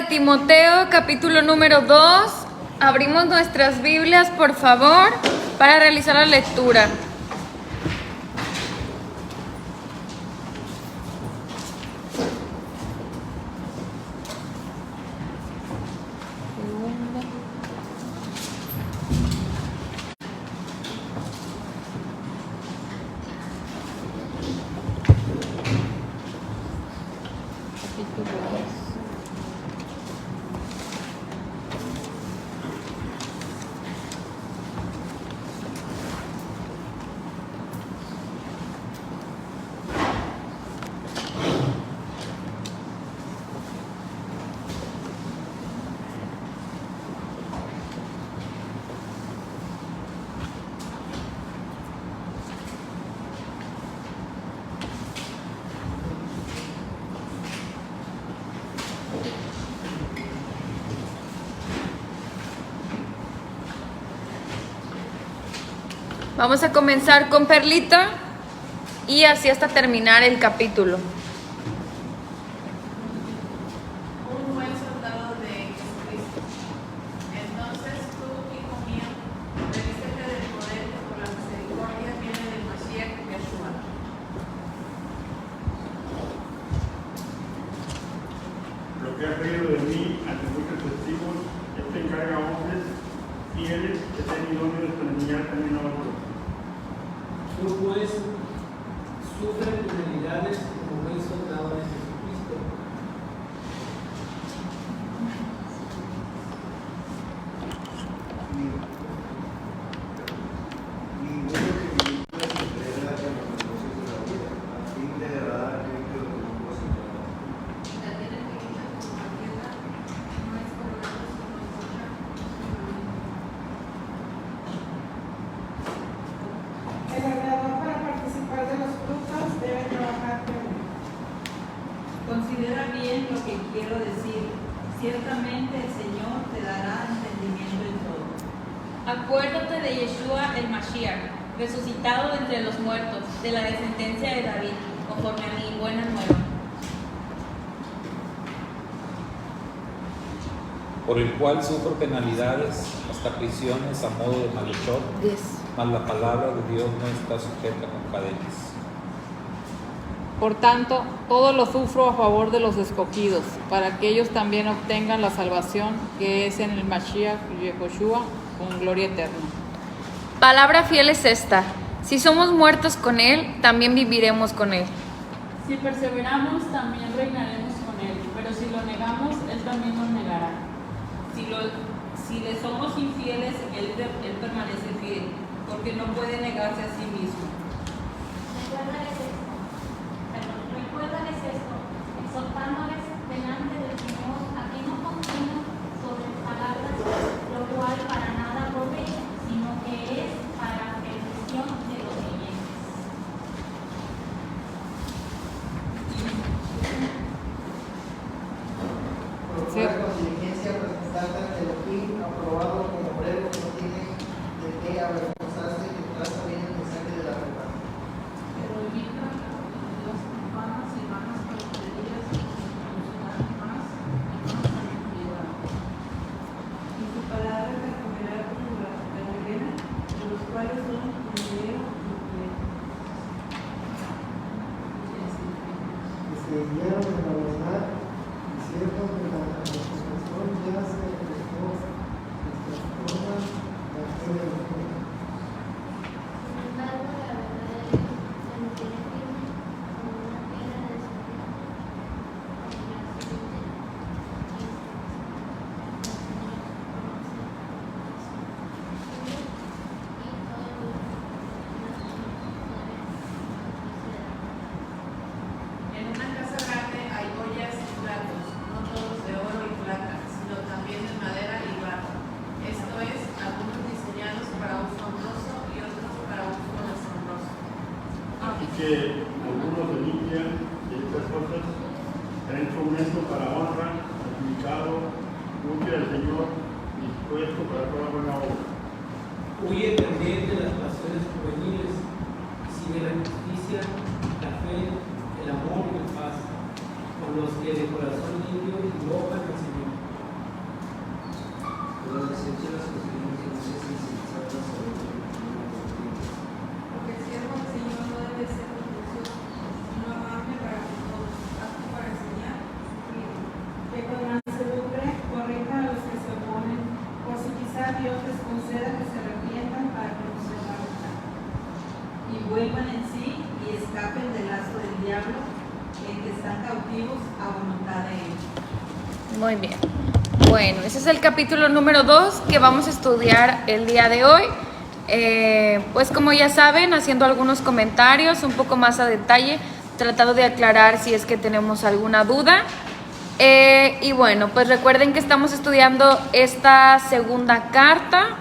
Timoteo, capítulo número 2. Abrimos nuestras Biblias, por favor, para realizar la lectura. Vamos a comenzar con Perlita y así hasta terminar el capítulo. Un buen soldado de Jesucristo. Entonces tú, hijo mío, revístete del poder que por la misericordia viene del Mashiach Yeshua. Lo que has creído de mí ante muchos testigos, te encarga a hombres fieles que sean idóneos para enseñar también a otros. Tú pues sufre penalidades como buen soldado de Jesucristo. Ninguno que vincula su entrega con los negocios de la vida, a fin de agradar a Cristo de los propósitos. La tierra que quita como la tierra no es cobrado sino escucha. El agradador para participar de los frutos debe trabajar primero. Considera bien lo que quiero decir. Ciertamente el Señor te dará entendimiento en todo. Acuérdate de Yeshua el Mashiach, resucitado de entre los muertos, de la descendencia de David, conforme a mi buena nueva. Por el cual sufro penalidades, hasta prisiones a modo de malhechor, mas la palabra de Dios no está sujeta con cadenas. Por tanto, todo lo sufro a favor de los escogidos, para que ellos también obtengan la salvación que es en el Mashiach Yehoshua con gloria eterna. Palabra fiel es esta: si somos muertos con Él, también viviremos con Él. Si perseveramos, también reinaremos con Él, pero si lo negamos, Él también nos negará. Si le somos infieles, él permanece fiel, porque no puede negarse a sí mismo. Recuérdales esto, exhortándoles delante del Señor a que no continúen sobre palabras, lo cual para nada aprovecha, sino que es para perdición de los creyentes. Procurar con diligencia presentarte ante Elohim, aprobado como obrero que no tiene de qué avergonzarse, que traza bien el mensaje de la verdad. Pero evita las profanas y vanas palabrerías que confusionarán más y más a la impiedad. Y su palabra te comerá como la reguera, de los cuales son Judeo y Judeo. Que se guiaron en la verdad, y cierto que la transgresión ya se efectuó, nuestras formas, la fe de los hombres. Sin embargo, la verdadera se mantiene firme como una piedra de escoger, porque la siguiente En una casa grande hay ollas y platos, no todos de oro y plata, sino también de madera y barro. Esto es, algunos diseñados para uso honroso y otros para uso deshonroso. Así que algunos se limpian de estas cosas, han hecho un esto para honra, santificado, útil al Señor, dispuesto para toda buena obra. Huye también de las pasiones juveniles, sigue la justicia, la fe, el amor y la paz, con los que de corazón limpio invocan al Señor. quizá Dios les conceda que se arrepientan para conocer la verdad. Y vuelvan en sí y escapen del lazo del diablo, en que están cautivos a voluntad de él. Muy bien. Bueno, ese es el capítulo número 2 que vamos a estudiar el día de hoy. Pues como ya saben, haciendo algunos comentarios un poco más a detalle, tratando de aclarar si es que tenemos alguna duda. Y bueno, pues recuerden que estamos estudiando esta segunda carta,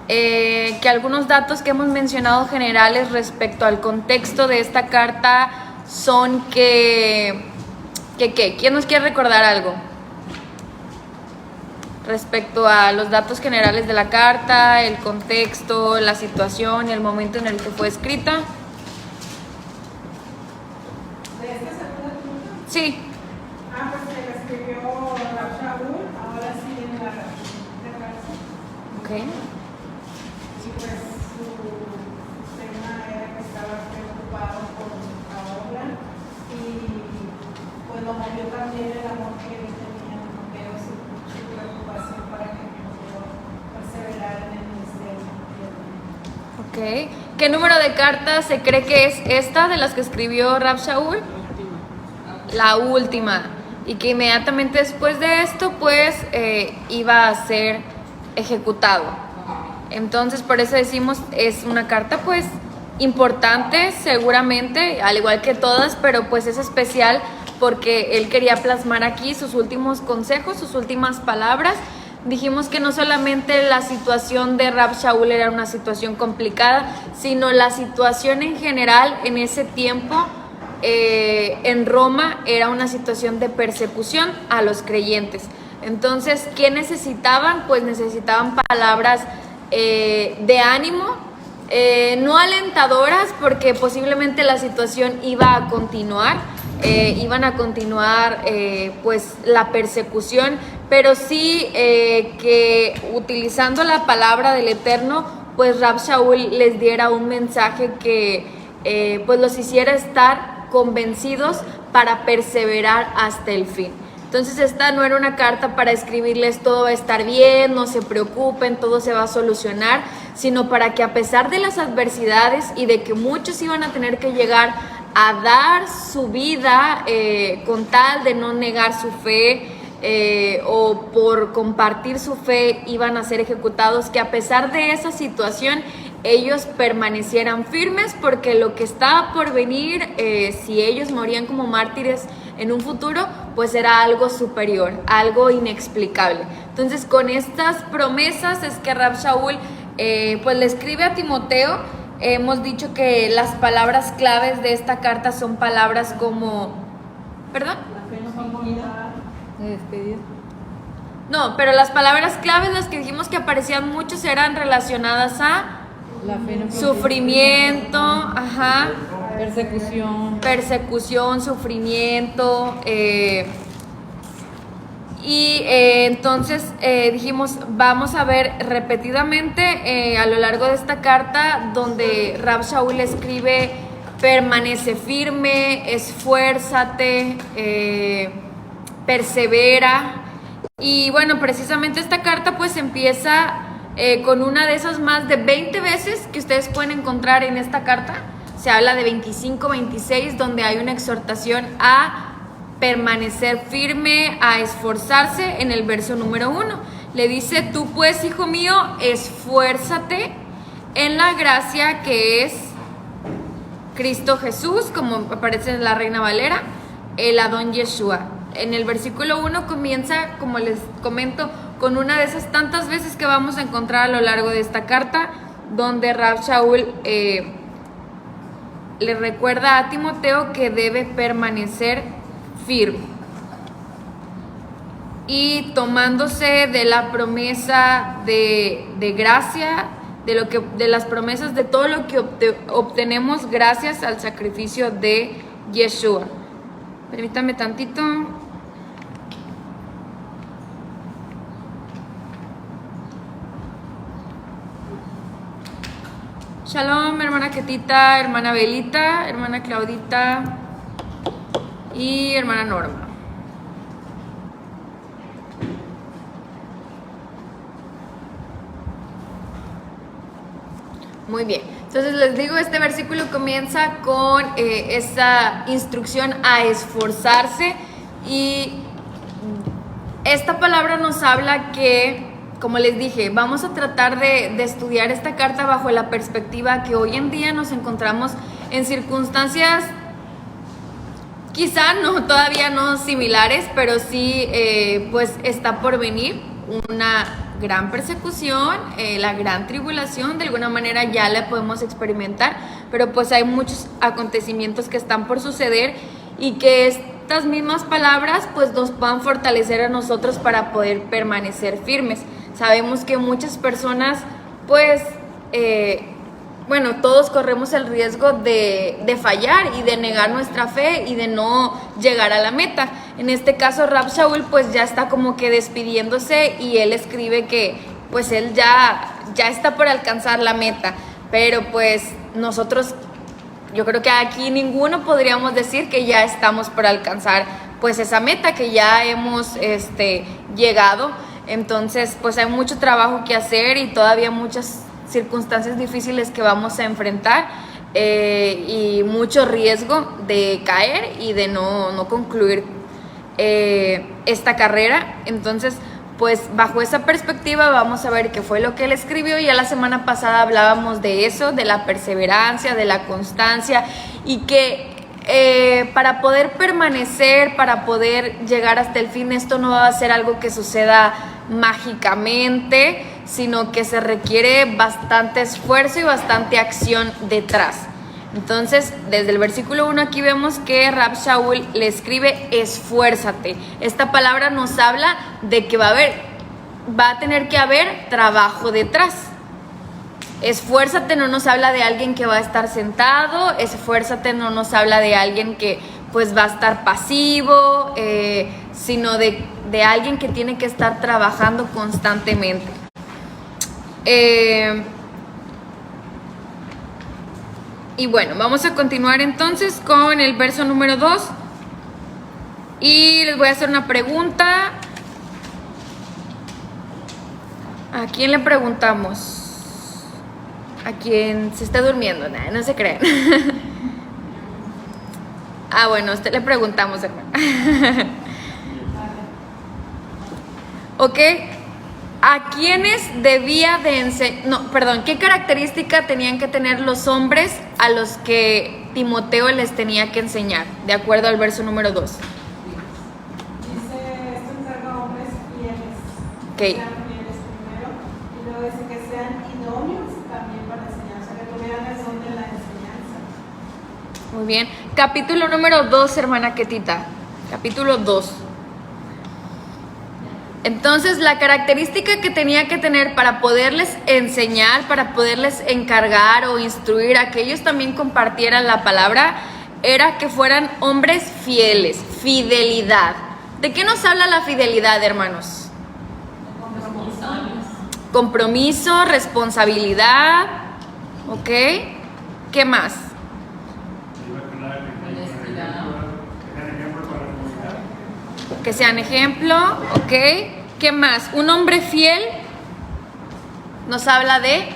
que algunos datos que hemos mencionado generales respecto al contexto de esta carta son que ¿quién nos quiere recordar algo respecto a los datos generales de la carta, el contexto, la situación y el momento en el que fue escrita? ¿De esta segunda carta? Sí. Pues que la escribió Rab Shaul, ahora sí en la cárcel. Ok. Y pues su tema era que estaba preocupado por la obra y pues lo movió también el amor que él tenía en Timoteo, su preocupación para que pudiera perseverar en el ministerio. Ok. ¿Qué número de cartas se cree que es esta de las que escribió Rab Shaul? La última. Y que inmediatamente después de esto pues iba a ser ejecutado. Entonces por eso decimos es una carta pues importante seguramente, al igual que todas, pero pues es especial porque él quería plasmar aquí sus últimos consejos, sus últimas palabras. Dijimos que no solamente la situación de Rab Shaul era una situación complicada, sino la situación en general en ese tiempo en Roma era una situación de persecución a los creyentes. Entonces, ¿qué necesitaban? Pues necesitaban palabras de ánimo, no alentadoras, porque posiblemente la situación iba a continuar, iban a continuar pues la persecución, pero sí que utilizando la palabra del Eterno, pues Rab Shaul les diera un mensaje que pues los hiciera estar convencidos para perseverar hasta el fin. Entonces esta no era una carta para escribirles todo va a estar bien, no se preocupen, todo se va a solucionar, sino para que a pesar de las adversidades y de que muchos iban a tener que llegar a dar su vida con tal de no negar su fe o por compartir su fe iban a ser ejecutados, que a pesar de esa situación ellos permanecieran firmes, porque lo que estaba por venir, si ellos morían como mártires en un futuro, pues era algo superior, algo inexplicable. Entonces con estas promesas es que Rab Shaul pues le escribe a Timoteo. Hemos dicho que las palabras claves de esta carta son palabras como... ¿Perdón? La fe no fingida. De despedida. No, pero las palabras claves, las que dijimos que aparecían muchos, eran relacionadas a La fe no sufrimiento, ajá, persecución, sufrimiento, entonces dijimos, vamos a ver repetidamente a lo largo de esta carta donde Rab Shaul escribe: permanece firme, esfuérzate, persevera. Y bueno, precisamente esta carta pues empieza con una de esas más de 20 veces que ustedes pueden encontrar en esta carta. Se habla de 25, 26, donde hay una exhortación a permanecer firme, a esforzarse. En el verso número 1 le dice: tú pues, hijo mío, esfuérzate en la gracia que es Cristo Jesús, como aparece en la Reina Valera, el Adón Yeshua. En el versículo 1 comienza, como les comento, con una de esas tantas veces que vamos a encontrar a lo largo de esta carta, donde Rab Shaul le recuerda a Timoteo que debe permanecer firme. Y tomándose de la promesa de gracia, de las promesas de todo lo que obtenemos gracias al sacrificio de Yeshua. Permítame tantito. Shalom, hermana Ketita, hermana Belita, hermana Claudita y hermana Norma. Muy bien, entonces les digo, este versículo comienza con esa instrucción a esforzarse, y esta palabra nos habla que, como les dije, vamos a tratar de estudiar esta carta bajo la perspectiva que hoy en día nos encontramos en circunstancias quizá todavía no similares, pero sí pues está por venir una gran persecución, la gran tribulación, de alguna manera ya la podemos experimentar, pero pues hay muchos acontecimientos que están por suceder, y que estas mismas palabras pues nos puedan fortalecer a nosotros para poder permanecer firmes. Sabemos que muchas personas pues todos corremos el riesgo de fallar y de negar nuestra fe y de no llegar a la meta. En este caso Rab Shaul pues ya está como que despidiéndose, y él escribe que pues él ya está por alcanzar la meta, pero pues nosotros, yo creo que aquí ninguno podríamos decir que ya estamos por alcanzar pues esa meta, que ya hemos llegado. Entonces pues hay mucho trabajo que hacer y todavía muchas circunstancias difíciles que vamos a enfrentar, y mucho riesgo de caer y de no concluir esta carrera. Entonces pues bajo esa perspectiva vamos a ver qué fue lo que él escribió. Ya la semana pasada hablábamos de eso, de la perseverancia, de la constancia, y que para poder permanecer, para poder llegar hasta el fin, esto no va a ser algo que suceda mágicamente, sino que se requiere bastante esfuerzo y bastante acción detrás. Entonces, desde el versículo 1 aquí vemos que Rab Shaul le escribe esfuérzate. Esta palabra nos habla de que va a tener que haber trabajo detrás. Esfuérzate no nos habla de alguien que va a estar sentado, esfuérzate no nos habla de alguien que pues va a estar pasivo, sino de alguien que tiene que estar trabajando constantemente. Y bueno, vamos a continuar entonces con el verso número 2, y les voy a hacer una pregunta. ¿A quién le preguntamos? A quien se está durmiendo, no se crean. Bueno, a usted le preguntamos, hermano. Ok. ¿A quiénes debía de enseñar? ¿Qué característica tenían que tener los hombres a los que Timoteo les tenía que enseñar? De acuerdo al verso número 2. Dice, esto encarga a hombres fieles. Ok. Que sean fieles primero, y luego dice que sean idóneos también para enseñar, o sea, que tuvieran el don de la enseñanza. Muy bien. Capítulo número 2, hermana Ketita. Capítulo 2. Entonces, la característica que tenía que tener para poderles enseñar, para poderles encargar o instruir a que ellos también compartieran la palabra, era que fueran hombres fieles, fidelidad. ¿De qué nos habla la fidelidad, hermanos? Compromiso, responsabilidad, ¿ok? ¿Qué más? Que sean ejemplo, ¿ok? ¿Qué más? Un hombre fiel nos habla de,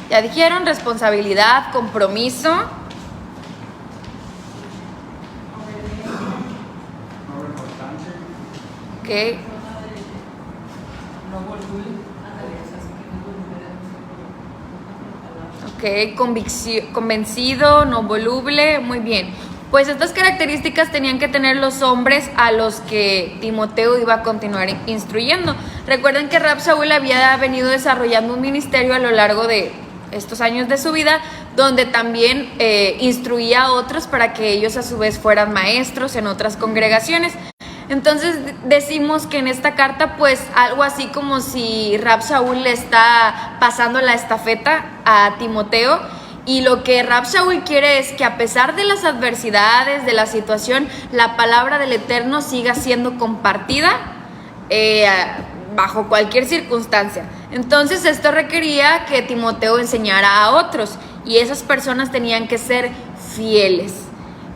ya dijeron, responsabilidad, compromiso. Ok. Ok, convencido, no voluble, muy bien. Pues estas características tenían que tener los hombres a los que Timoteo iba a continuar instruyendo. Recuerden que Rab Shaul había venido desarrollando un ministerio a lo largo de estos años de su vida, donde también instruía a otros para que ellos a su vez fueran maestros en otras congregaciones. Entonces decimos que en esta carta pues algo así como si Rab Shaul le está pasando la estafeta a Timoteo. Y lo que Rab Shaul quiere es que a pesar de las adversidades, de la situación, la palabra del Eterno siga siendo compartida bajo cualquier circunstancia. Entonces esto requería que Timoteo enseñara a otros, y esas personas tenían que ser fieles.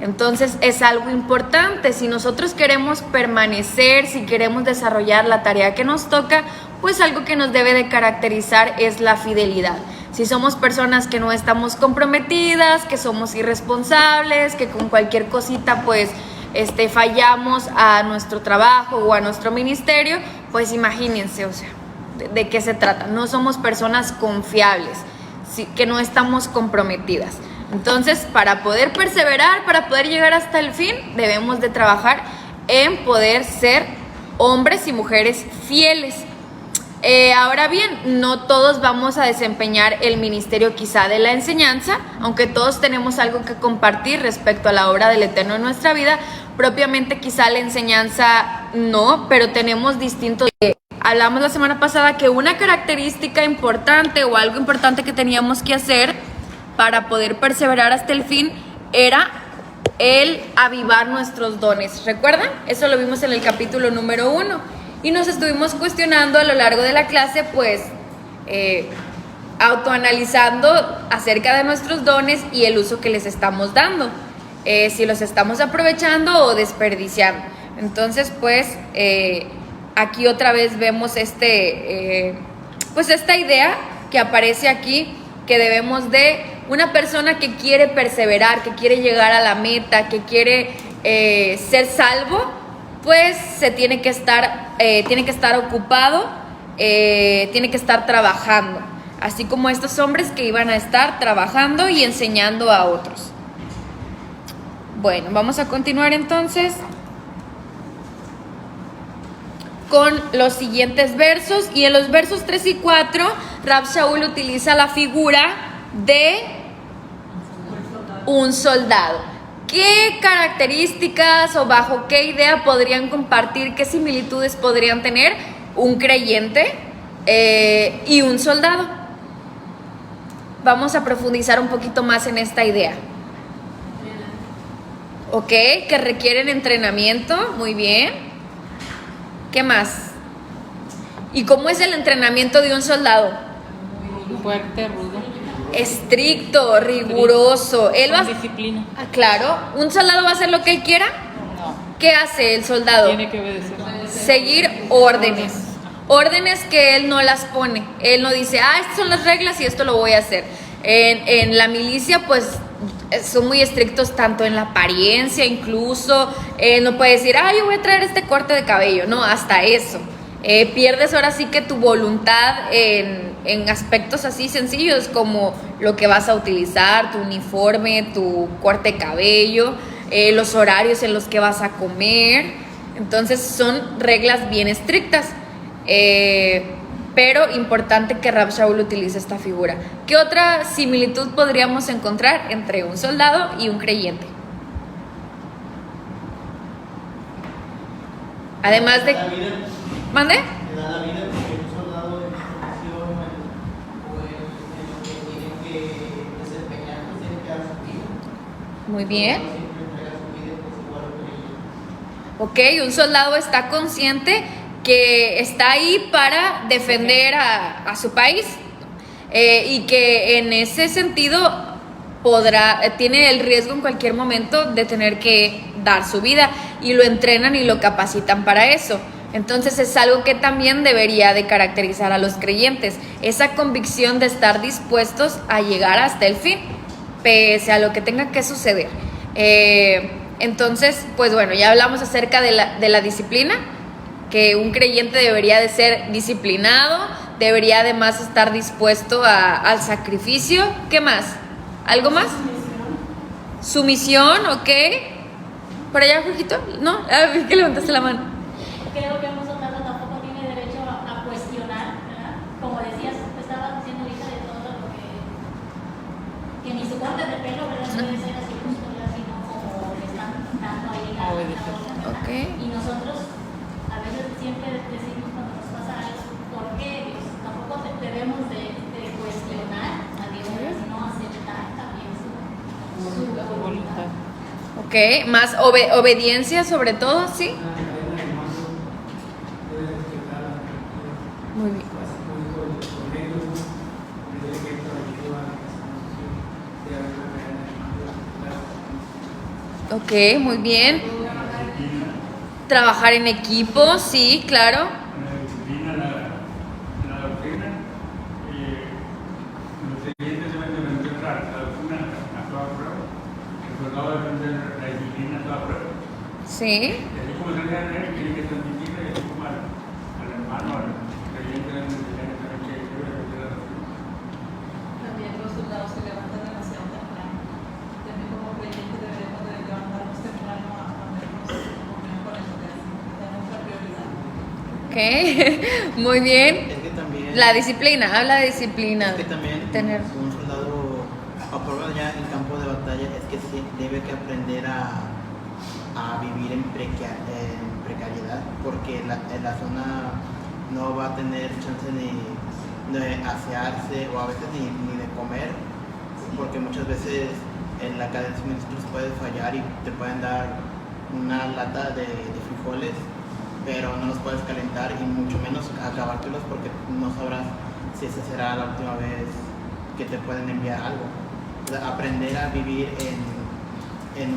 Entonces es algo importante. Si nosotros queremos permanecer, si queremos desarrollar la tarea que nos toca, pues algo que nos debe de caracterizar es la fidelidad. Si somos personas que no estamos comprometidas, que somos irresponsables, que con cualquier cosita pues fallamos a nuestro trabajo o a nuestro ministerio, pues imagínense, o sea, ¿de qué se trata? No somos personas confiables, ¿sí? Que no estamos comprometidas. Entonces, para poder perseverar, para poder llegar hasta el fin, debemos de trabajar en poder ser hombres y mujeres fieles. Ahora bien, no todos vamos a desempeñar el ministerio quizá de la enseñanza, aunque todos tenemos algo que compartir respecto a la obra del Eterno en nuestra vida. Propiamente quizá la enseñanza no, pero tenemos distintos. Hablamos la semana pasada que una característica importante o algo importante que teníamos que hacer para poder perseverar hasta el fin era el avivar nuestros dones. ¿Recuerdan? Eso lo vimos en el capítulo número 1. Y nos estuvimos cuestionando a lo largo de la clase, pues, autoanalizando acerca de nuestros dones y el uso que les estamos dando. Si los estamos aprovechando o desperdiciando. Entonces, pues, aquí otra vez vemos pues esta idea que aparece aquí, que debemos de una persona que quiere perseverar, que quiere llegar a la meta, que quiere ser salvo, pues se tiene que estar ocupado, tiene que estar trabajando, así como estos hombres que iban a estar trabajando y enseñando a otros. Bueno, vamos a continuar entonces con los siguientes versos, y en los versos 3 y 4 Rab Shaul utiliza la figura de un soldado. ¿Qué características o bajo qué idea podrían compartir, qué similitudes podrían tener un creyente y un soldado? Vamos a profundizar un poquito más en esta idea. Ok, que requieren entrenamiento, muy bien. ¿Qué más? ¿Y cómo es el entrenamiento de un soldado? Fuerte, rudo. Estricto, riguroso. Él va disciplina. Ah, claro. ¿Un soldado va a hacer lo que él quiera? No. ¿Qué hace el soldado? Tiene que obedecer. Seguir órdenes. Órdenes que él no las pone. Él no dice, estas son las reglas y esto lo voy a hacer. En la milicia, pues, son muy estrictos tanto en la apariencia, incluso. No puede decir, yo voy a traer este corte de cabello. No, hasta eso. Pierdes ahora sí que tu voluntad en aspectos así sencillos como lo que vas a utilizar, tu uniforme, tu corte de cabello, los horarios en los que vas a comer. Entonces son reglas bien estrictas, pero importante que Rab Shaul utilice esta figura. ¿Qué otra similitud podríamos encontrar entre un soldado y un creyente? Además de... ¿Mande? Le da la vida porque un soldado en su profesión o en lo que tiene que desempeñar, pues tiene que dar su vida. Muy bien. Siempre entrega su vida, pues igual que ellos. Ok, un soldado está consciente que está ahí para defender a su país, y que en ese sentido tiene el riesgo en cualquier momento de tener que dar su vida, y lo entrenan y lo capacitan para eso. Entonces es algo que también debería de caracterizar a los creyentes, esa convicción de estar dispuestos a llegar hasta el fin, pese a lo que tenga que suceder. Entonces, pues bueno, ya hablamos acerca de la disciplina, que un creyente debería de ser disciplinado, debería además estar dispuesto al sacrificio. ¿Qué más? ¿Algo más? Sumisión, ok. ¿Por allá, Jorgito? ¿No? Vi que levantaste la mano. Creo que un soldado tampoco tiene derecho a cuestionar, ¿verdad? Como decías, estabas diciendo ahorita de todo lo que ni su corte de pelo, ¿verdad? Puede ser así justo, sino como le están dando ahí la orden, ¿verdad? Okay. Y nosotros a veces siempre decimos cuando nos pasa algo, ¿por qué Dios? Tampoco debemos de cuestionar a Dios, sino aceptar también su voluntad. Ok, más obediencia sobre todo, ¿sí? Muy bien. Ok, muy bien. Trabajar en equipo, sí, claro. disciplina toda prueba. Sí. Y así como se le da a él, tiene que transmitirle, y así como al hermano, al creyente, tiene que aprender a También los soldados se levantan demasiado temprano. También como creyentes deberemos de levantarnos temprano a ponernos en comunión con el Eterno. Tenemos la prioridad. Ok, muy bien. Es que también, La disciplina, habla de disciplina. es que también Tener. un soldado, a prueba ya en campo de batalla, es que sí debe que aprender a vivir en precariedad, porque en la zona no va a tener chance ni de asearse o a veces ni de comer, porque muchas veces en la cadena de suministros puedes fallar y te pueden dar una lata de frijoles, pero no los puedes calentar y mucho menos acabártelos porque no sabrás si esa será la última vez que te pueden enviar algo. O sea, aprender a vivir en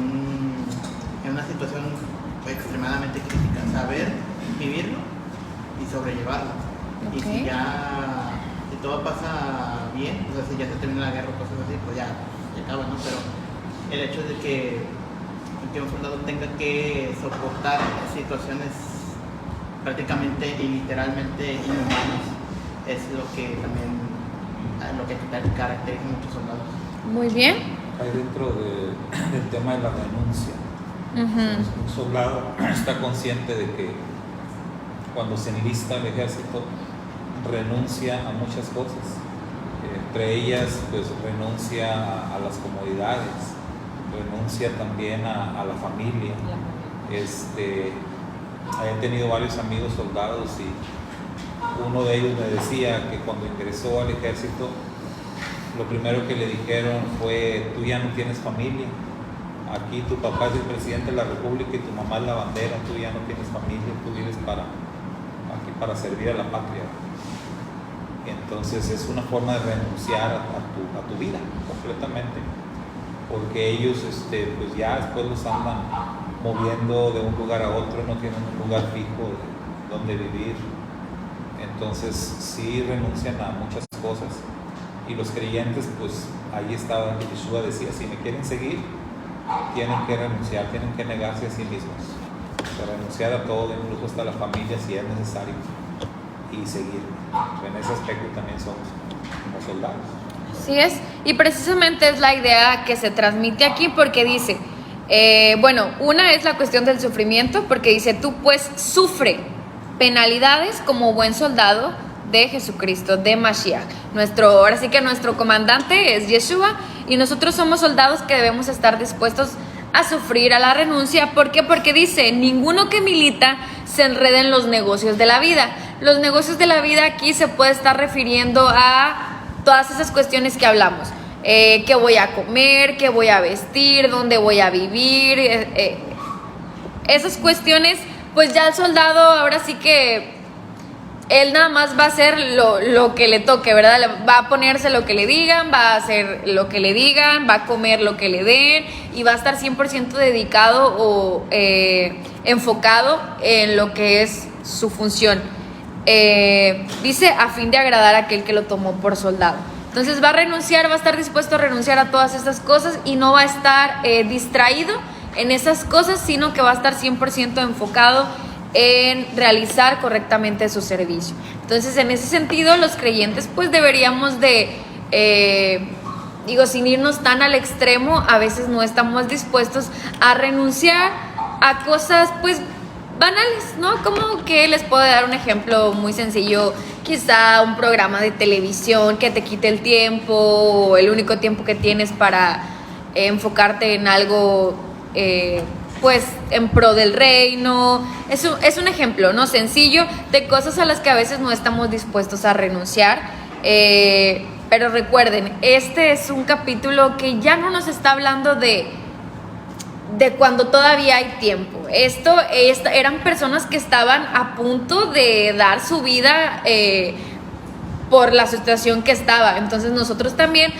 una situación extremadamente crítica, saber vivirlo y sobrellevarlo. Y si todo pasa bien, o sea, si ya se termina la guerra o cosas así, pues ya acaba, ¿no? Pero el hecho de que un soldado tenga que soportar situaciones prácticamente y literalmente inhumanas es lo que también caracteriza a muchos soldados. Muy bien. Hay dentro del tema de la renuncia. Un soldado está consciente de que cuando se enlista al ejército renuncia a muchas cosas, entre ellas pues renuncia a las comodidades, renuncia también a la familia. He tenido varios amigos soldados y uno de ellos me decía que cuando ingresó al ejército lo primero que le dijeron fue: tú ya no tienes familia, aquí tu papá es el presidente de la república y tu mamá es la bandera, tú ya no tienes familia, tú vives aquí para servir a la patria. Entonces es una forma de renunciar a tu vida completamente, porque ellos pues ya después los andan moviendo de un lugar a otro, no tienen un lugar fijo donde vivir. Entonces sí renuncian a muchas cosas, y los creyentes, pues ahí estaba, Yeshua decía: si me quieren seguir, tienen que renunciar, tienen que negarse a sí mismos, o sea, renunciar a todo, incluso hasta la familia si es necesario, y seguir. En ese aspecto también somos como soldados. Así es, y precisamente es la idea que se transmite aquí, porque dice, una es la cuestión del sufrimiento, porque dice: tú pues sufre penalidades como buen soldado de Jesucristo, de Mashiach. Ahora sí que nuestro comandante es Yeshua, y nosotros somos soldados que debemos estar dispuestos a sufrir, a la renuncia. ¿Por qué? Porque dice: ninguno que milita se enreda en los negocios de la vida. Los negocios de la vida aquí se puede estar refiriendo a todas esas cuestiones que hablamos. ¿Qué voy a comer? ¿Qué voy a vestir? ¿Dónde voy a vivir? Esas cuestiones, pues ya el soldado ahora sí que él nada más va a hacer lo que le toque, ¿verdad? Va a ponerse lo que le digan, va a hacer lo que le digan, va a comer lo que le den, y va a estar 100% dedicado o enfocado en lo que es su función. Dice: a fin de agradar a aquel que lo tomó por soldado. Entonces va a renunciar, va a estar dispuesto a renunciar a todas estas cosas, y no va a estar distraído en esas cosas, sino que va a estar 100% enfocado en realizar correctamente su servicio. Entonces, en ese sentido, los creyentes pues deberíamos de, sin irnos tan al extremo, a veces no estamos dispuestos a renunciar a cosas pues banales, ¿no? Como que les puedo dar un ejemplo muy sencillo, quizá un programa de televisión que te quite el tiempo, o el único tiempo que tienes para enfocarte en algo pues en pro del reino. Es un ejemplo, ¿no? Sencillo de cosas a las que a veces no estamos dispuestos a renunciar. Pero recuerden, este es un capítulo que ya no nos está hablando de cuando todavía hay tiempo. Eran personas que estaban a punto de dar su vida por la situación que estaba. Entonces nosotros también,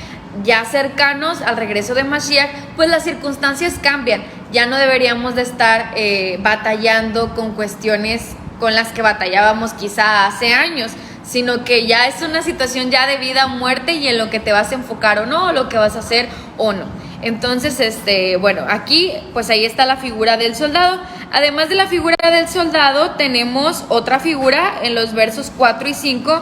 ya cercanos al regreso de Mashiach, pues las circunstancias cambian. Ya no deberíamos de estar batallando con cuestiones con las que batallábamos quizá hace años, sino que ya es una situación ya de vida o muerte, y en lo que te vas a enfocar o no, o lo que vas a hacer o no. Entonces, bueno, aquí pues ahí está la figura del soldado. Además de la figura del soldado, tenemos otra figura en los versos 4 y 5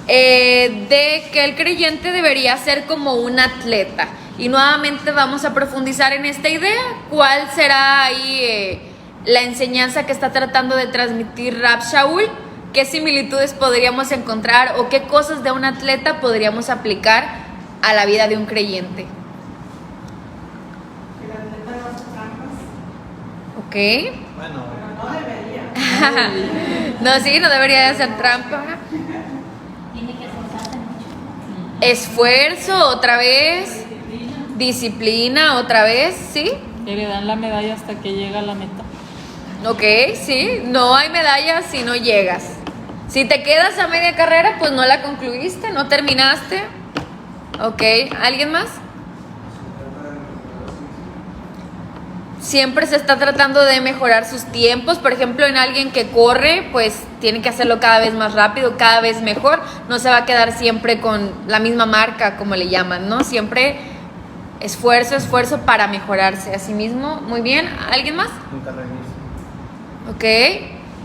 de que el creyente debería ser como un atleta. Y nuevamente vamos a profundizar en esta idea. ¿Cuál será ahí la enseñanza que está tratando de transmitir Rab Shaul? ¿Qué similitudes podríamos encontrar o qué cosas de un atleta podríamos aplicar a la vida de un creyente? Que el atleta no hace trampas. Ok. Bueno, No debería. No, sí, no debería de hacer trampa. Tiene que esforzarse mucho. Esfuerzo, otra vez. Disciplina, otra vez, ¿sí? Que le dan la medalla hasta que llega a la meta. Ok, sí. No hay medallas si no llegas. Si te quedas a media carrera, pues no la concluiste, no terminaste. Ok, ¿alguien más? Siempre se está tratando de mejorar sus tiempos. Por ejemplo, en alguien que corre, pues tiene que hacerlo cada vez más rápido, cada vez mejor. No se va a quedar siempre con la misma marca, como le llaman, ¿no? Siempre esfuerzo, esfuerzo para mejorarse a sí mismo. Muy bien, ¿alguien más? nunca rendirse. Ok,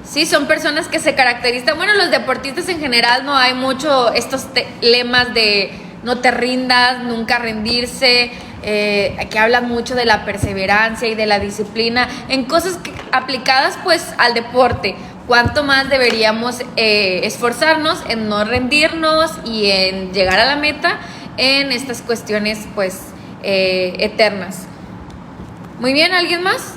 sí, son personas que se caracterizan, bueno, los deportistas en general no hay mucho estos lemas de no te rindas, nunca rendirse, que hablan mucho de la perseverancia y de la disciplina en cosas aplicadas pues al deporte. Cuánto más deberíamos esforzarnos en no rendirnos y en llegar a la meta en estas cuestiones pues eternas. Muy bien, ¿alguien más?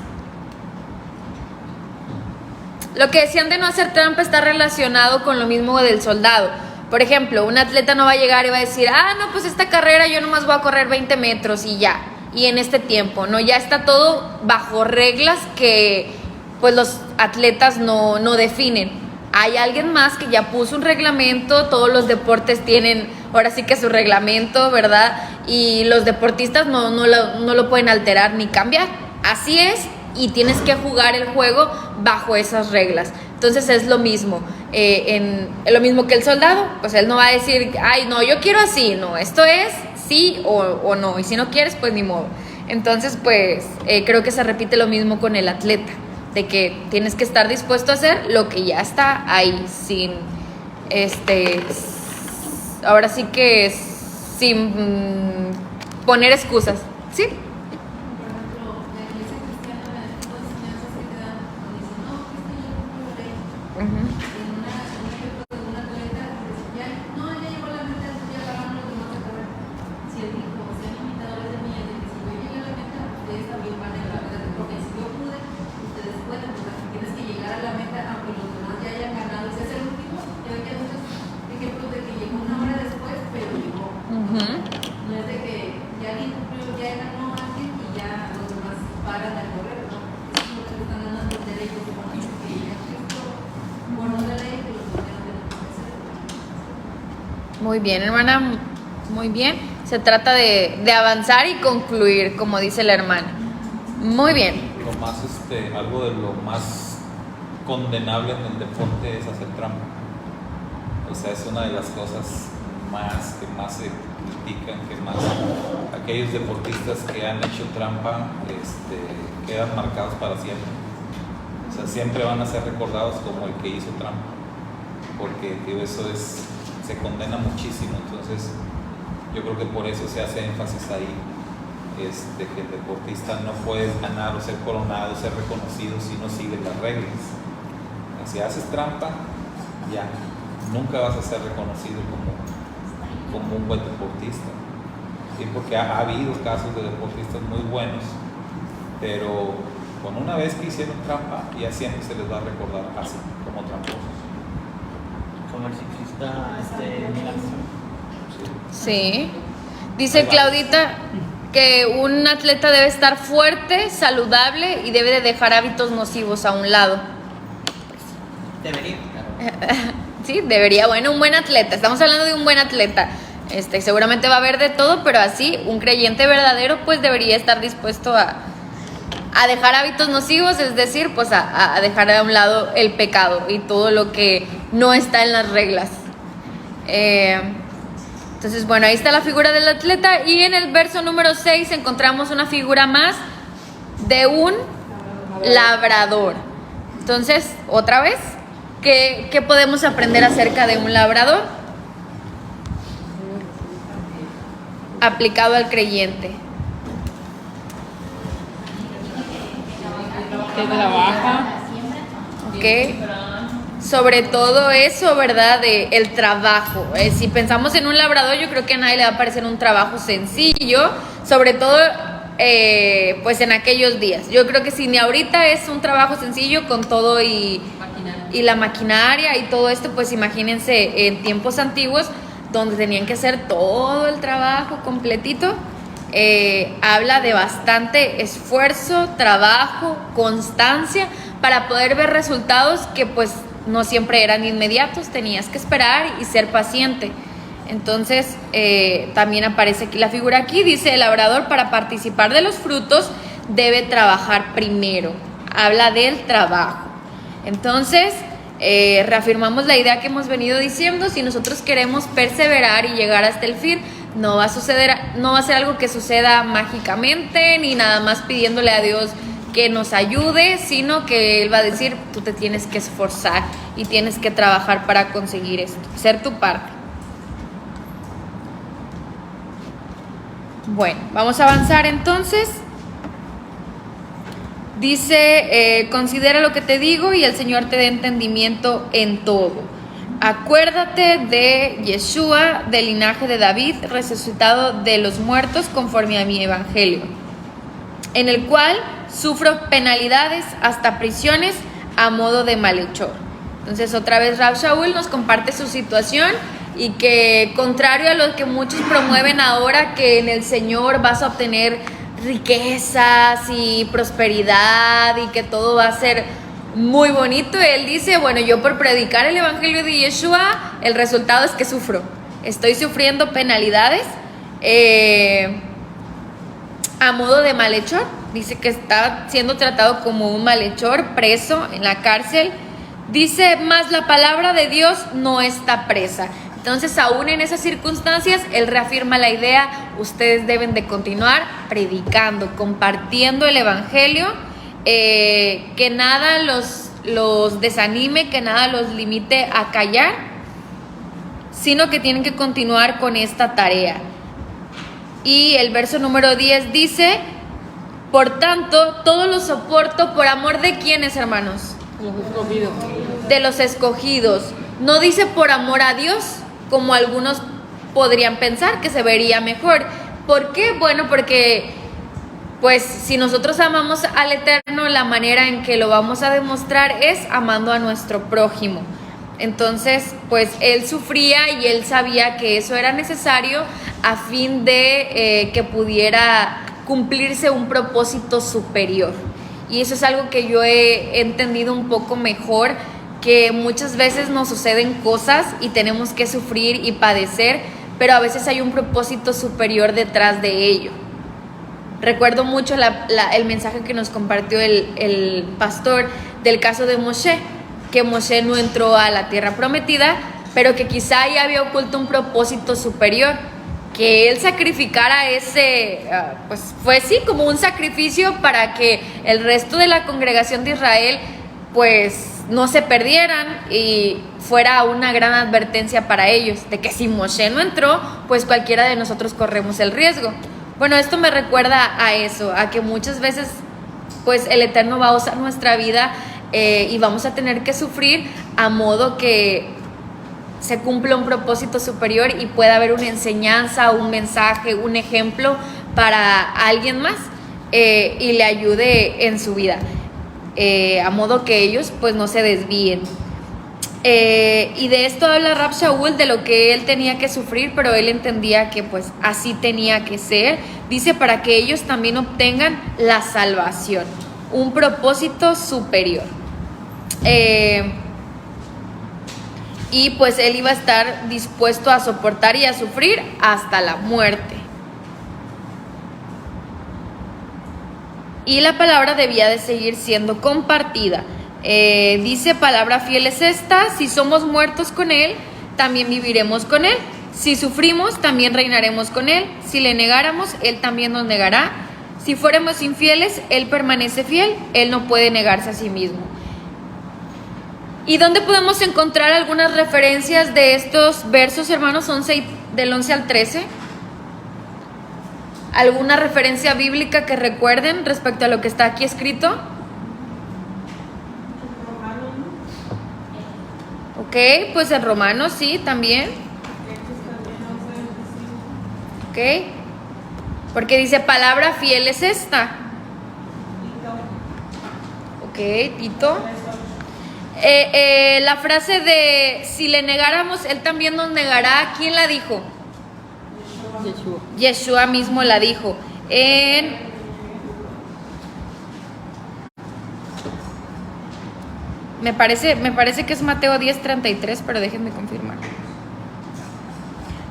Lo que decían de no hacer trampa está relacionado con lo mismo del soldado. Por ejemplo, un atleta no va a llegar y va a decir, no, pues esta carrera yo nomás voy a correr 20 metros y ya, y en este tiempo, ¿no? Ya está todo bajo reglas que pues los atletas no definen. Hay alguien más que ya puso un reglamento, todos los deportes tienen ahora sí que su reglamento, ¿verdad? Y los deportistas no lo pueden alterar ni cambiar. Así es. Y tienes que jugar el juego bajo esas reglas. Entonces es lo mismo, lo mismo que el soldado. Pues él no va a decir, ay, no, yo quiero así. No, esto es sí o no. Y si no quieres, pues ni modo. Entonces, pues creo que se repite lo mismo con el atleta, de que tienes que estar dispuesto a hacer lo que ya está ahí, sin, ahora sí que sin poner excusas, ¿sí? Muy bien, hermana, muy bien. Se trata de avanzar y concluir, como dice la hermana. Muy bien. Lo más, algo de lo más condenable en el deporte es hacer trampa. O sea, es una de las cosas que más se critican, que más aquellos deportistas que han hecho trampa quedan marcados para siempre. O sea, siempre van a ser recordados como el que hizo trampa, porque eso se condena muchísimo. Entonces yo creo que por eso se hace énfasis ahí, que el deportista no puede ganar o ser coronado, ser reconocido si no sigue las reglas. Si haces trampa, ya nunca vas a ser reconocido como un buen deportista. ¿Sí? Porque ha habido casos de deportistas muy buenos, pero con una vez que hicieron trampa, ya siempre se les va a recordar así, como tramposos. Como el ciclista Milán. Sí. Dice Claudita que un atleta debe estar fuerte, saludable y debe de dejar hábitos nocivos a un lado. Debería, claro. Sí, debería. Bueno, un buen atleta. Estamos hablando de un buen atleta. Seguramente va a haber de todo, pero así un creyente verdadero pues debería estar dispuesto a dejar hábitos nocivos, es decir, pues a dejar a un lado el pecado y todo lo que no está en las reglas. Entonces, bueno, ahí está la figura del atleta y en el verso número 6 encontramos una figura más de un labrador. Entonces, otra vez, ¿qué podemos aprender acerca de un labrador? Aplicado al creyente. Que trabaja. Ok. Sobre todo eso, ¿verdad? De el trabajo. Si pensamos en un labrador, yo creo que a nadie le va a parecer un trabajo sencillo, sobre todo pues en aquellos días. Yo creo que si ni ahorita es un trabajo sencillo con todo y la maquinaria y todo esto, pues imagínense en tiempos antiguos donde tenían que hacer todo el trabajo completito. Habla de bastante esfuerzo, trabajo, constancia para poder ver resultados que pues no siempre eran inmediatos, tenías que esperar y ser paciente. Entonces también aparece aquí la figura aquí, dice el labrador para participar de los frutos debe trabajar primero, habla del trabajo. Entonces reafirmamos la idea que hemos venido diciendo, si nosotros queremos perseverar y llegar hasta el fin, no va a ser algo que suceda mágicamente, ni nada más pidiéndole a Dios que nos ayude, sino que Él va a decir, tú te tienes que esforzar y tienes que trabajar para conseguir esto, hacer tu parte. Bueno, vamos a avanzar entonces. Dice, considera lo que te digo y el Señor te dé entendimiento en todo. Acuérdate de Yeshua, del linaje de David, resucitado de los muertos conforme a mi evangelio, en el cual sufro penalidades hasta prisiones a modo de malhechor. Entonces otra vez Rav Shaul nos comparte su situación y que contrario a lo que muchos promueven ahora, que en el Señor vas a obtener riquezas y prosperidad y que todo va a ser muy bonito, él dice, bueno, yo por predicar el evangelio de Yeshua, el resultado es que sufro, estoy sufriendo penalidades a modo de malhechor. Dice que está siendo tratado como un malhechor, preso en la cárcel. Dice, más la palabra de Dios no está presa. Entonces, aún en esas circunstancias, él reafirma la idea, ustedes deben de continuar predicando, compartiendo el evangelio, que nada los desanime, que nada los limite a callar, sino que tienen que continuar con esta tarea. Y el verso número 10 dice, por tanto, todo lo soporto por amor de ¿quiénes, hermanos? Los escogidos. De los escogidos. No dice por amor a Dios, como algunos podrían pensar que se vería mejor. ¿Por qué? Bueno, porque pues si nosotros amamos al Eterno, la manera en que lo vamos a demostrar es amando a nuestro prójimo. Entonces, pues él sufría y él sabía que eso era necesario a fin de que pudiera cumplirse un propósito superior. Y eso es algo que yo he entendido un poco mejor, que muchas veces nos suceden cosas y tenemos que sufrir y padecer, pero a veces hay un propósito superior detrás de ello. Recuerdo mucho el mensaje que nos compartió el pastor del caso de Moshe, que Moshe no entró a la tierra prometida, pero que quizá ahí había oculto un propósito superior, que él sacrificara pues fue sí como un sacrificio para que el resto de la congregación de Israel pues no se perdieran y fuera una gran advertencia para ellos, de que si Moshe no entró, pues cualquiera de nosotros corremos el riesgo. Bueno, esto me recuerda a eso, a que muchas veces pues el Eterno va a usar nuestra vida y vamos a tener que sufrir a modo que se cumpla un propósito superior y pueda haber una enseñanza, un mensaje, un ejemplo para alguien más y le ayude en su vida, a modo que ellos pues no se desvíen. Y de esto habla Rav Shaul, de lo que él tenía que sufrir, pero él entendía que pues así tenía que ser. Dice, para que ellos también obtengan la salvación, un propósito superior. Y pues él iba a estar dispuesto a soportar y a sufrir hasta la muerte. Y la palabra debía de seguir siendo compartida. Dice, palabra fiel es esta, si somos muertos con Él, también viviremos con Él. Si sufrimos, también reinaremos con Él. Si le negáramos, Él también nos negará. Si fuéramos infieles, Él permanece fiel. Él no puede negarse a sí mismo. ¿Y dónde podemos encontrar algunas referencias de estos versos, hermanos? Del 11 al 13. ¿Alguna referencia bíblica que recuerden respecto a lo que está aquí escrito? Ok, pues en Romanos sí, también. Ok, porque dice palabra fiel es esta. Ok, Tito. La frase de si le negáramos, Él también nos negará, ¿quién la dijo? Yeshua mismo la dijo. Me parece que es Mateo 10:33, pero déjenme confirmar.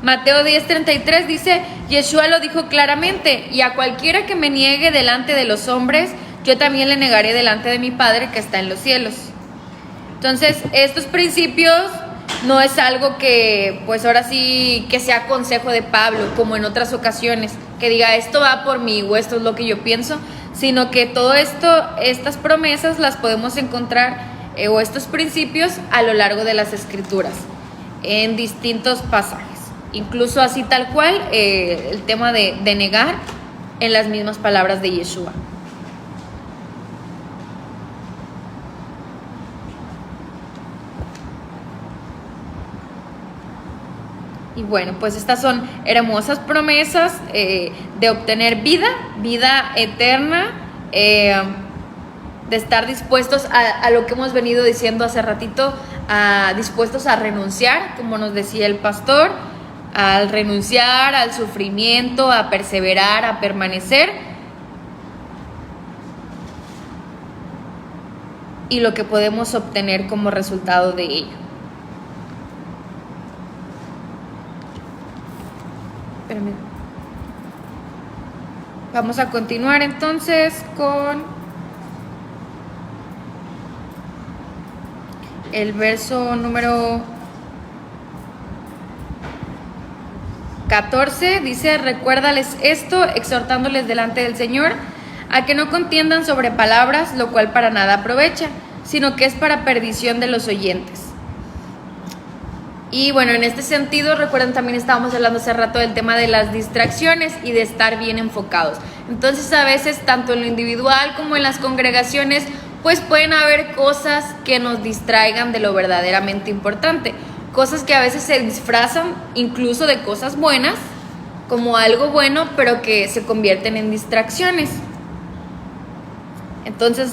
Mateo 10:33 dice, Yeshua lo dijo claramente, y a cualquiera que me niegue delante de los hombres, yo también le negaré delante de mi Padre que está en los cielos. Entonces, estos principios no es algo que, pues ahora sí, que sea consejo de Pablo, como en otras ocasiones, que diga esto va por mí o esto es lo que yo pienso, sino que todo esto, estas promesas las podemos encontrar, o estos principios, a lo largo de las Escrituras, en distintos pasajes. Incluso así tal cual, el tema de negar en las mismas palabras de Yeshua. Y bueno, pues estas son hermosas promesas de obtener vida eterna, de estar dispuestos a lo que hemos venido diciendo hace ratito, dispuestos a renunciar, como nos decía el pastor, al renunciar al sufrimiento, a perseverar, a permanecer, y lo que podemos obtener como resultado de ello. Espérame. Vamos a continuar entonces con el verso número 14. Dice, recuérdales esto, exhortándoles delante del Señor, a que no contiendan sobre palabras, lo cual para nada aprovecha, sino que es para perdición de los oyentes. Y bueno, en este sentido, recuerden, también estábamos hablando hace rato del tema de las distracciones y de estar bien enfocados. Entonces, a veces, tanto en lo individual como en las congregaciones, pues pueden haber cosas que nos distraigan de lo verdaderamente importante. Cosas que a veces se disfrazan incluso de cosas buenas, como algo bueno, pero que se convierten en distracciones. Entonces,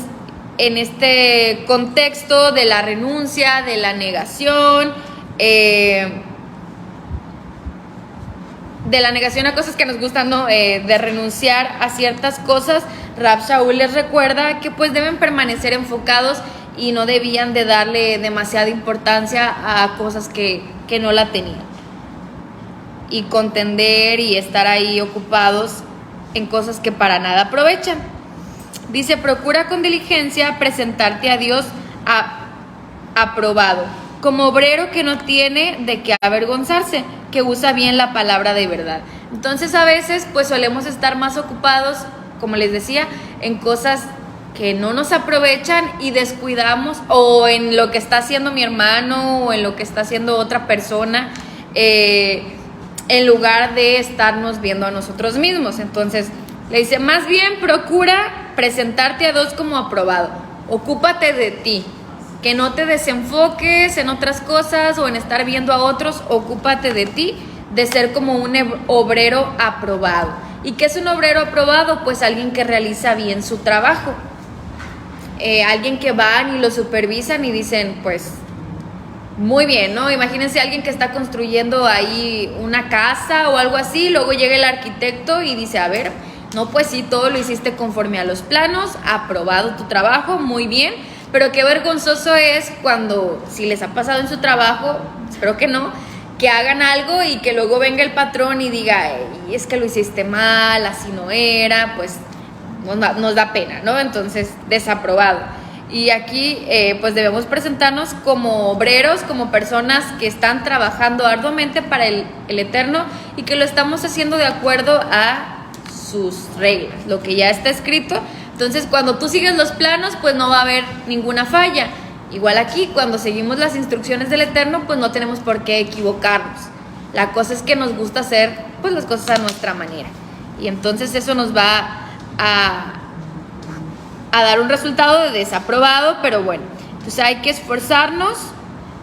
en este contexto de la renuncia, de la negación, de la negación a cosas que nos gustan, ¿no? De renunciar a ciertas cosas, Rab Shaul les recuerda que pues deben permanecer enfocados y no debían de darle demasiada importancia a cosas que no la tenían, y contender y estar ahí ocupados en cosas que para nada aprovechan. Dice, procura con diligencia presentarte a Dios aprobado, como obrero que no tiene de qué avergonzarse, que usa bien la palabra de verdad. Entonces a veces pues solemos estar más ocupados, como les decía, en cosas que no nos aprovechan y descuidamos, o en lo que está haciendo mi hermano o en lo que está haciendo otra persona, en lugar de estarnos viendo a nosotros mismos. Entonces le dice, más bien procura presentarte a Dios como aprobado, ocúpate de ti, que no te desenfoques en otras cosas o en estar viendo a otros, ocúpate de ti, de ser como un obrero aprobado. ¿Y qué es un obrero aprobado? Pues alguien que realiza bien su trabajo, alguien que van y lo supervisan y dicen, pues, muy bien, ¿no? Imagínense a alguien que está construyendo ahí una casa o algo así, luego llega el arquitecto y dice, a ver, no, pues sí, todo lo hiciste conforme a los planos, aprobado tu trabajo, muy bien. Pero qué vergonzoso es cuando, si les ha pasado en su trabajo, espero que no, que hagan algo y que luego venga el patrón y diga, es que lo hiciste mal, así no era, pues nos da pena, ¿no? Entonces, desaprobado. Y aquí pues debemos presentarnos como obreros, como personas que están trabajando arduamente para el Eterno y que lo estamos haciendo de acuerdo a sus reglas, lo que ya está escrito. Entonces cuando tú sigues los planos, pues no va a haber ninguna falla. Igual aquí, cuando seguimos las instrucciones del Eterno, pues no tenemos por qué equivocarnos. La cosa es que nos gusta hacer pues las cosas a nuestra manera. Y entonces eso nos va a dar un resultado de desaprobado, pero bueno. Entonces hay que esforzarnos.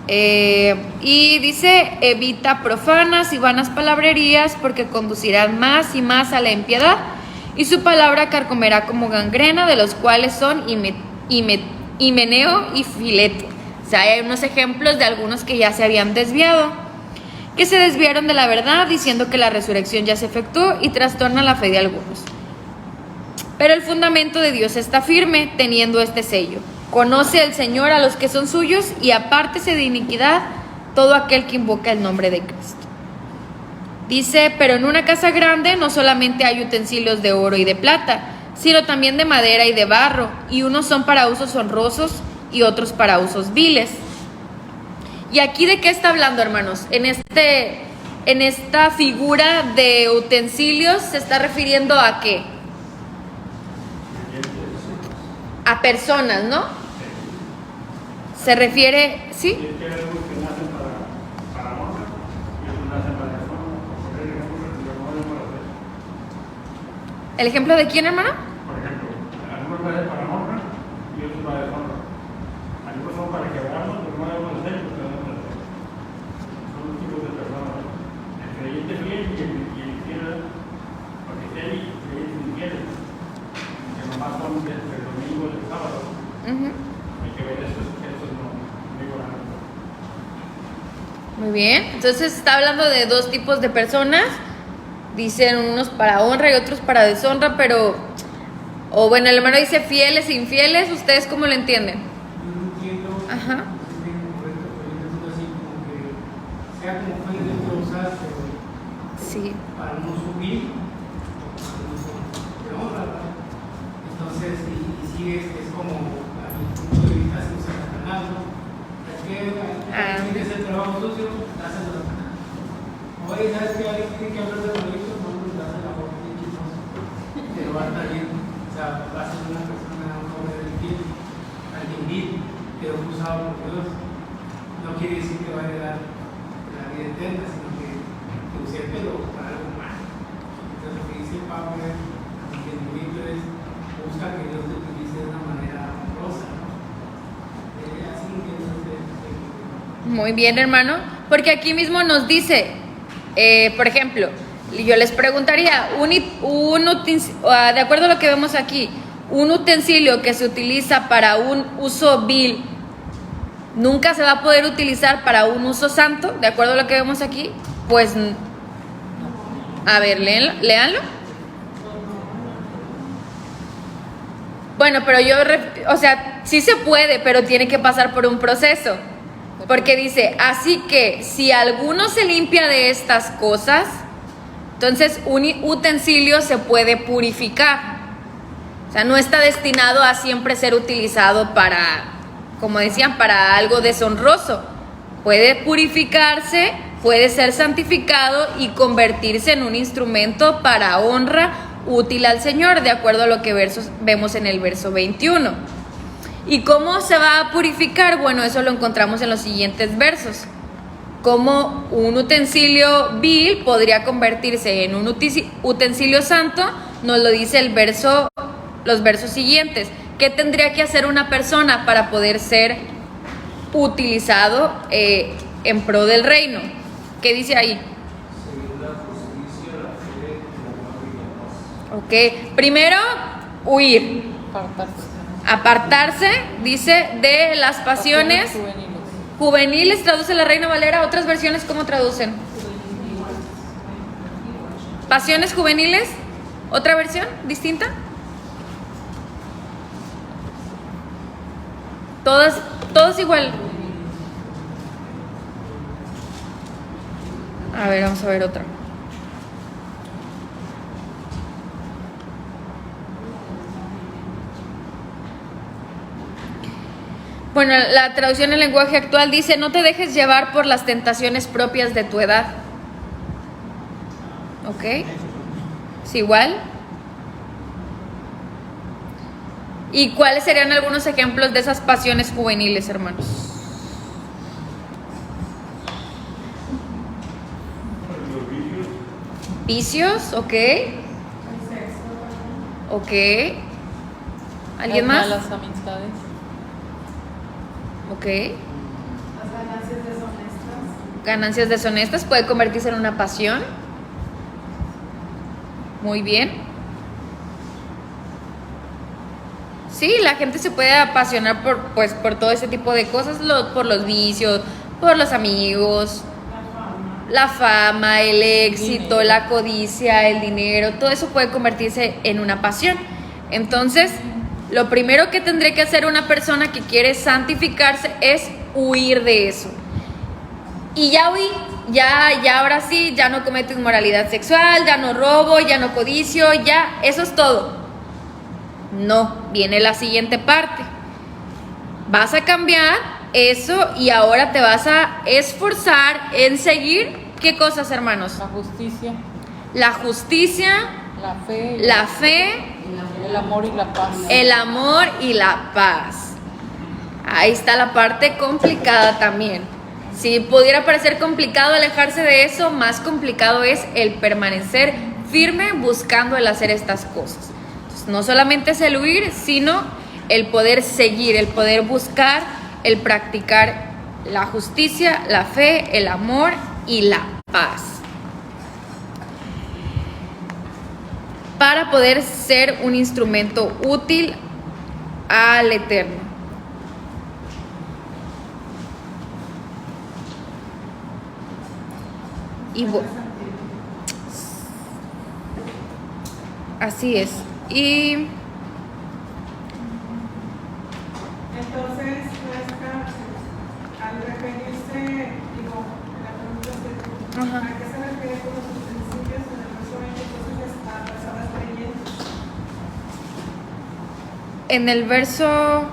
Y dice, evita profanas y vanas palabrerías, porque conducirán más y más a la impiedad, y su palabra carcomerá como gangrena, de los cuales son Himeneo y Fileto. O sea, hay unos ejemplos de algunos que ya se habían desviado, que se desviaron de la verdad, diciendo que la resurrección ya se efectuó, y trastorna la fe de algunos. Pero el fundamento de Dios está firme, teniendo este sello: conoce el Señor a los que son suyos, y apártese de iniquidad todo aquel que invoca el nombre de Cristo. Dice, pero en una casa grande no solamente hay utensilios de oro y de plata, sino también de madera y de barro, y unos son para usos honrosos y otros para usos viles. ¿Y aquí de qué está hablando, hermanos? En esta figura de utensilios se está refiriendo a ¿qué? A personas, ¿no? Se refiere, ¿sí? Es que hay algunos que nacen para honra y otros nacen para deshonra. Por ejemplo, no debemos hacer. ¿El ejemplo de quién, hermano? Por ejemplo, algunos nacen para honra y otros para deshonra. Algunos son para quebrarnos, pero no debemos hacer, porque no debemos hacer. Son dos tipos de personas. El creyente fiel y el infiel, porque si hay creyentes infieles, que nomás son el domingo y el sábado, hay que ver eso no digo nada. Muy bien, entonces está hablando de dos tipos de personas. Dicen unos para honra y otros para deshonra, pero, o bueno, el hermano dice fieles e infieles. ¿Ustedes cómo lo entienden? Yo no entiendo. Ajá. Es bien correcto, pero yo entiendo así como que sea como fue de usar, pero Sí. para no subir, para no de honra, ¿verdad? Entonces, si es como a mi punto de vista se usa Satanás, ¿no? Es que alguien que hace el trabajo sucio, hace la Satanás. Oye, ¿sabes que alguien tiene que hablar de proyectos? No, pues hace la voz bien chismosa. Pero va a estar bien, o sea, va a ser una persona, un hombre del bien, alguien vil, pero usado por Dios. No quiere decir que va a heredar la vida eterna, sino que use el pelo para algo más. Entonces, lo que dice Pablo es que el libro es busca que Dios te utilice de una manera honrosa, ¿no? Así que Muy bien, hermano, porque aquí mismo nos dice, por ejemplo, yo les preguntaría, de acuerdo a lo que vemos aquí, un utensilio que se utiliza para un uso vil, nunca se va a poder utilizar para un uso santo, de acuerdo a lo que vemos aquí. Pues, a ver, léanlo. Bueno, pero o sea, sí se puede, pero tiene que pasar por un proceso. Porque dice, así que si alguno se limpia de estas cosas, entonces un utensilio se puede purificar. O sea, no está destinado a siempre ser utilizado para, como decían, para algo deshonroso. Puede purificarse, puede ser santificado y convertirse en un instrumento para honra útil al Señor, de acuerdo a lo que vemos en el verso 21. ¿Y cómo se va a purificar? Bueno, eso lo encontramos en los siguientes versos. Como un utensilio vil podría convertirse en un utensilio santo, nos lo dice los versos siguientes. ¿Qué tendría que hacer una persona para poder ser utilizado en pro del reino? ¿Qué dice ahí? Ok, primero, huir. Apartarse, dice, de las pasiones juveniles, traduce la Reina Valera. Otras versiones, ¿cómo traducen? Pasiones juveniles, otra versión distinta. Todos igual. A ver, vamos a ver otra. Bueno, la traducción en lenguaje actual dice, no te dejes llevar por las tentaciones propias de tu edad. ¿Ok? ¿Es igual? ¿Y cuáles serían algunos ejemplos de esas pasiones juveniles, hermanos? Los vicios. Vicios, ok. Ok. ¿Alguien Las más? malas amistades. Ok. Las ganancias deshonestas. Ganancias deshonestas puede convertirse en una pasión. Muy bien. Sí, la gente se puede apasionar por todo ese tipo de cosas, por los vicios, por los amigos, la fama, el éxito, Dinero. la codicia, el dinero, todo eso puede convertirse en una pasión. Entonces, lo primero que tendría que hacer una persona que quiere santificarse es huir de eso. Y ya huí, ya ahora sí, ya no cometo inmoralidad sexual, ya no robo, ya no codicio, ya, eso es todo. No, viene la siguiente parte. Vas a cambiar eso y ahora te vas a esforzar en seguir, ¿qué cosas, hermanos? La justicia, La justicia, la fe, la fe, el amor y la paz. el amor y la paz. Ahí está la parte complicada también. Si pudiera parecer complicado alejarse de eso, más complicado es el permanecer firme buscando el hacer estas cosas. Entonces, no solamente es el huir, sino el poder seguir, el poder buscar, el practicar la justicia, la fe, el amor y la paz. Para poder ser un instrumento útil al Eterno. Y así es. Y Entonces, al referirse, la pregunta es, Ajá. ¿a qué se refiere con los utensilios en el verso 20? Entonces, a personas creyentes. en el verso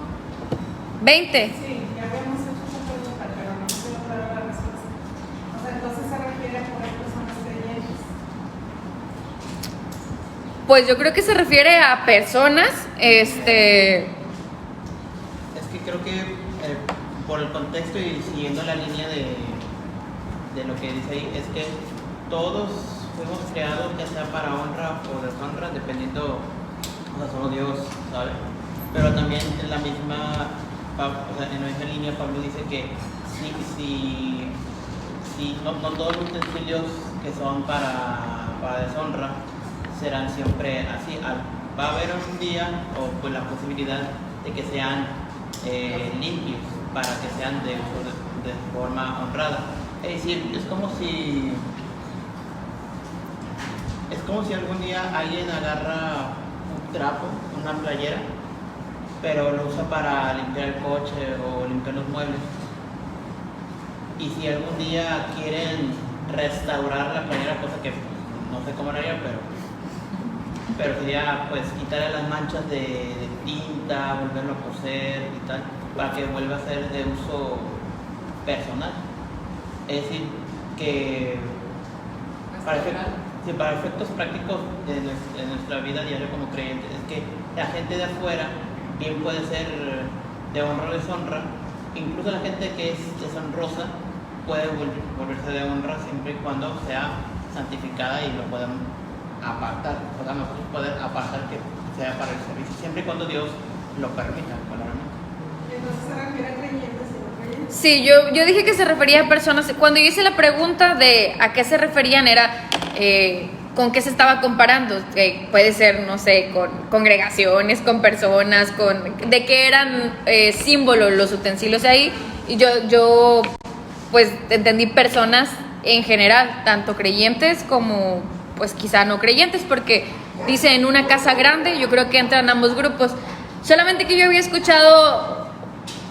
20. Sí, ya habíamos hecho esa pregunta, pero no se lo dar la respuesta. O sea, entonces se refiere a poner personas creyentes. Pues yo creo que se refiere a personas, Es que creo que por el contexto y siguiendo la línea de lo que dice ahí, es que todos fuimos creados ya sea para honra o deshonra, dependiendo, o sea, solo Dios sabe. Pero también en la misma, en la misma línea Pablo dice que no todos los utensilios que son para deshonra serán siempre así. Va a haber un día o pues la posibilidad de que sean limpios para que sean de uso de forma honrada. Es decir, es como si algún día alguien agarra un trapo, una playera, pero lo usa para limpiar el coche o limpiar los muebles. Y si algún día quieren restaurar la playera, cosa que no sé cómo lo haría, pero sería pues quitarle las manchas de tinta, volverlo a coser y tal, para que vuelva a ser de uso personal. Es decir, que para efectos prácticos de nuestra vida diaria como creyentes, es que la gente de afuera bien puede ser de honra o deshonra, incluso la gente que es deshonrosa puede volverse de honra siempre y cuando sea santificada y lo puedan apartar, o sea, nosotros poder apartar que sea para el servicio, siempre y cuando Dios lo permita, claramente. Entonces se refiere a creyentes y no creyentes. Sí, yo dije que se refería a personas. Cuando yo hice la pregunta de a qué se referían era con qué se estaba comparando. Puede ser, no sé, con congregaciones, con personas, de qué eran símbolos los utensilios ahí. Y yo pues entendí personas en general, tanto creyentes como pues quizá no creyentes, porque dice en una casa grande, yo creo que entran ambos grupos. Solamente que yo había escuchado,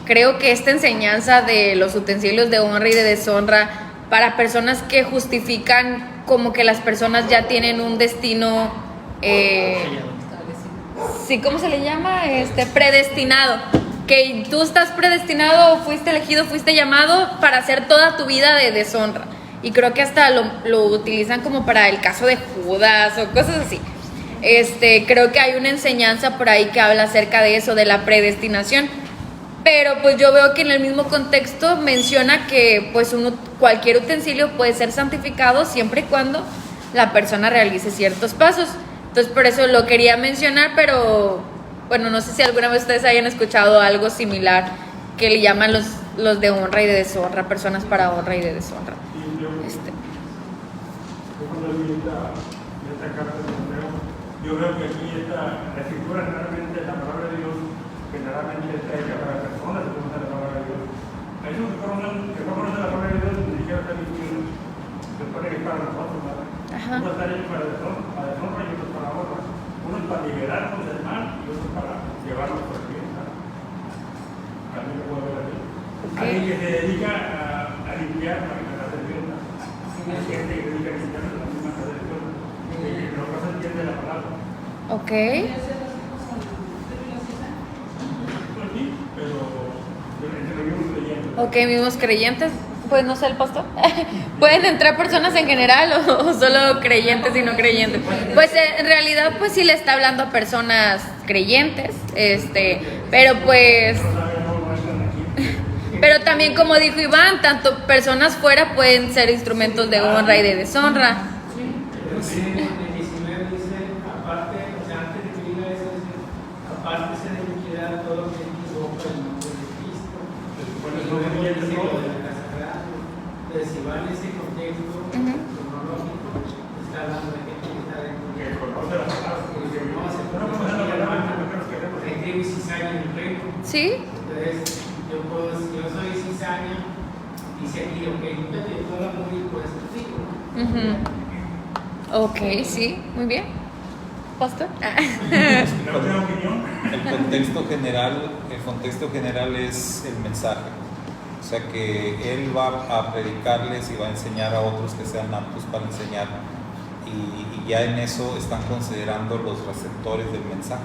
creo que esta enseñanza de los utensilios de honra y de deshonra para personas que justifican como que las personas ya tienen un destino, sí, ¿cómo se le llama? Predestinado. que tú estás predestinado, fuiste elegido, fuiste llamado para hacer toda tu vida de deshonra. Y creo que hasta lo utilizan como para el caso de Judas o cosas así. Creo que hay una enseñanza por ahí que habla acerca de eso, de la predestinación. Pero pues yo veo que en el mismo contexto menciona que pues cualquier utensilio puede ser santificado siempre y cuando la persona realice ciertos pasos. Entonces por eso lo quería mencionar, pero bueno, no sé si alguna vez ustedes hayan escuchado algo similar que le llaman los de honra y de deshonra, personas para honra y de deshonra. Yo cuando leí esta carta de Timoteo, yo veo que aquí la escritura generalmente, la palabra de Dios, generalmente está hecha para personas que conocen la palabra de Dios. Hay unos que no conocen la palabra de Dios, ni siquiera están diciendo, se supone que es para nosotros, ¿verdad? Uno está hecho para deshonra y otros para honra. Uno es para liberarnos del mal y otro para llevarnos por el bien. También lo puedo ver aquí. Alguien que se dedica a limpiar la serpiente. Hay gente que se dedica a limpiar la misma serpiente. Que no se entiende la palabra. Ok. Pues sí, pero entre los mismos creyentes. Ok, mismos creyentes. Pues no sé, el pastor. ¿Pueden entrar personas en general o solo creyentes y no creyentes? Pues en realidad pues sí le está hablando a personas creyentes, pero pues... Pero también como dijo Iván, tanto personas fuera pueden ser instrumentos de honra y de deshonra. Sí, en el 19 dice, aparte, o sea, antes de que diga eso, dice, aparte se de liquidar todo lo que equivoca el nombre de Cristo. Y luego dice lo de la casa grande. Entonces, si va en ese contexto cronológico, está hablando de gente que está dentro de que conoce la palabra, porque no hace gente cizaña en el reino. Sí. Entonces, yo soy cizaña, dice aquí, ok, nunca te toda la morir por este ciclo. Ok, sí, muy bien. ¿Pastor? El contexto general es el mensaje. O sea que él va a predicarles y va a enseñar a otros que sean aptos para enseñar. Y ya en eso están considerando los receptores del mensaje.